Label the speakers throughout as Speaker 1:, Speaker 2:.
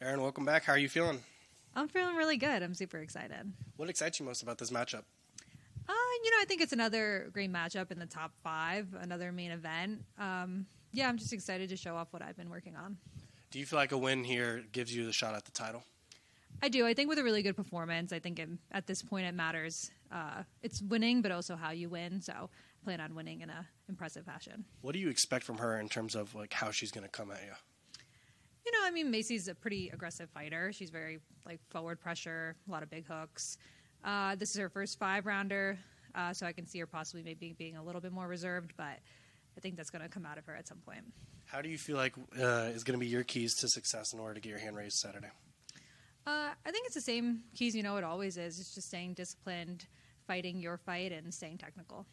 Speaker 1: Erin, welcome back. How are you feeling?
Speaker 2: I'm feeling really good. I'm super excited.
Speaker 1: What excites you most about this matchup?
Speaker 2: I think it's another great matchup in the top 5, another main event. I'm just excited to show off what I've been working on.
Speaker 1: Do you feel like a win here gives you the shot at the title?
Speaker 2: I do. I think with a really good performance, I think at this point it matters. It's winning, but also how you win. So I plan on winning in an impressive fashion.
Speaker 1: What do you expect from her in terms of like how she's going to come at you?
Speaker 2: Macy's a pretty aggressive fighter. She's very forward pressure, a lot of big hooks. This is her first 5-rounder, so I can see her possibly maybe being a little bit more reserved, but I think that's going to come out of her at some point.
Speaker 1: How do you feel like is going to be your keys to success in order to get your hand raised Saturday?
Speaker 2: I think it's the same keys it always is. It's just staying disciplined, fighting your fight, and staying technical.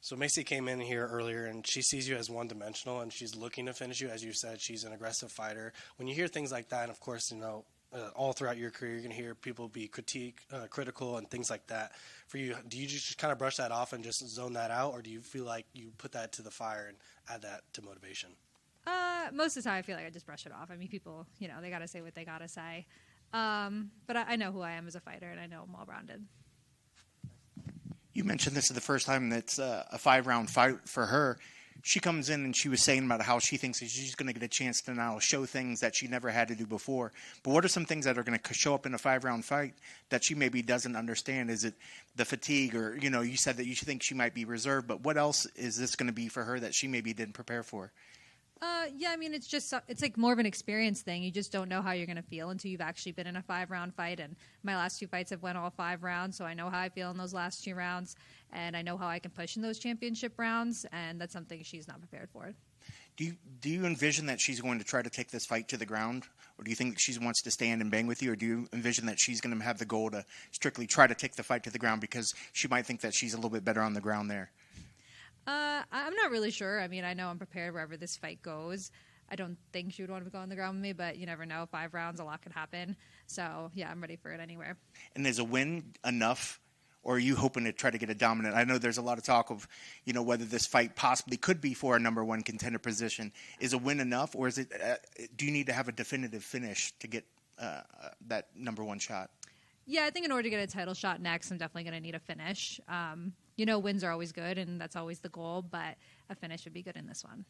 Speaker 1: So Macy came in here earlier, and she sees you as one-dimensional, and she's looking to finish you. As you said, she's an aggressive fighter. When you hear things like that, and of course, all throughout your career, you're going to hear people be critical, and things like that. For you, do you just kind of brush that off and just zone that out, or do you feel like you put that to the fire and add that to motivation?
Speaker 2: Most of the time, I feel like I just brush it off. I mean, people, they got to say what they got to say. But I know who I am as a fighter, and I know I'm well-rounded.
Speaker 3: You mentioned this is the first time that's a 5-round fight for her. She comes in and she was saying about how she thinks that she's going to get a chance to now show things that she never had to do before. But what are some things that are going to show up in a 5-round fight that she maybe doesn't understand? Is it the fatigue or, you said that you think she might be reserved, but what else is this going to be for her that she maybe didn't prepare for?
Speaker 2: It's like more of an experience thing. You just don't know how you're going to feel until you've actually been in a 5-round fight. And my last 2 fights have went all 5 rounds, so I know how I feel in those last 2 rounds, and I know how I can push in those championship rounds, and that's something she's not prepared for.
Speaker 3: Do you envision that she's going to try to take this fight to the ground, or do you think that she wants to stand and bang with you, or do you envision that she's going to have the goal to strictly try to take the fight to the ground because she might think that she's a little bit better on the ground there?
Speaker 2: I'm not really sure. I mean, I know I'm prepared wherever this fight goes. I don't think she would want to go on the ground with me, but you never know. 5 rounds, a lot could happen. So, yeah, I'm ready for it anywhere.
Speaker 3: And is a win enough, or are you hoping to try to get a dominant? I know there's a lot of talk of, whether this fight possibly could be for a number 1 contender position. Is a win enough, or is it? Do you need to have a definitive finish to get that number 1 shot?
Speaker 2: Yeah, I think in order to get a title shot next, I'm definitely going to need a finish. Wins are always good, and that's always the goal, but a finish would be good in this one.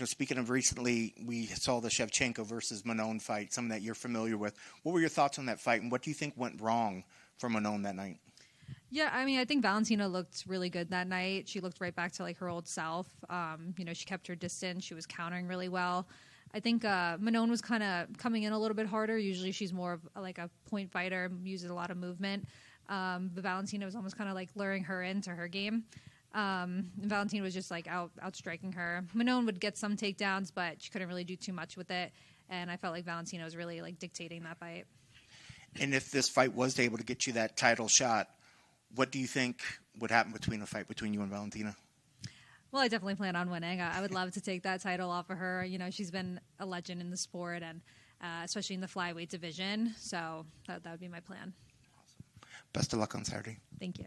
Speaker 3: Speaking of recently, we saw the Shevchenko versus Manon fight, something that you're familiar with. What were your thoughts on that fight, and what do you think went wrong for Manon that night?
Speaker 2: Yeah, I think Valentina looked really good that night. She looked right back to her old self. She kept her distance. She was countering really well. I think Manon was kind of coming in a little bit harder. Usually she's more of a point fighter, uses a lot of movement. But Valentina was almost kind of luring her into her game. And Valentina was just outstriking her. Manon would get some takedowns, but she couldn't really do too much with it. And I felt like Valentina was really dictating that fight.
Speaker 3: And if this fight was able to get you that title shot, what do you think would happen between a fight between you and Valentina?
Speaker 2: Well, I definitely plan on winning. I would love to take that title off of her. She's been a legend in the sport, and especially in the flyweight division. So that would be my plan.
Speaker 3: Awesome. Best of luck on Saturday.
Speaker 2: Thank you.